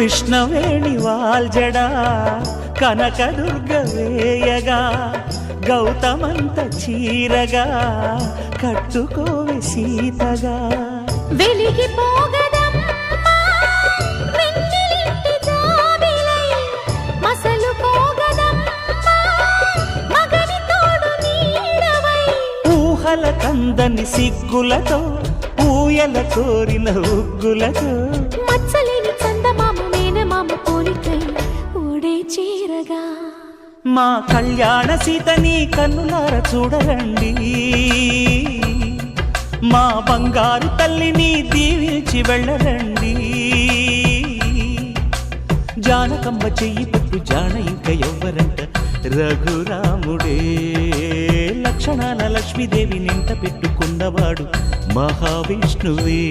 కృష్ణవేణి వాల్జడా కనకదుర్గ వేయగా గౌతమంత చీరగా కట్టుకోవే సీతగా వెలిగిపోగదమ్మా వెన్నెలింటి జాబిలై మసలుకోగదమ్మా మగని తోడు నీడవై ఊహల కందని సిగ్గులతో ఊయల కోరిన ఉగ్గులతో మచ్చలేని చందమామ మేనమామ పోలికై ఓడే చీరగా మా కళ్యాణ సీతని కన్నులార చూడరండి మా బంగారు తల్లిని దీవించి వెళ్ళరండి జానకమ్మ చెయ్యి పట్టు జాన ఇంక ఎవ్వరంట రఘురాముడే లక్షణాల లక్ష్మీదేవి నింట పెట్టుకున్నవాడు మహావిష్ణువే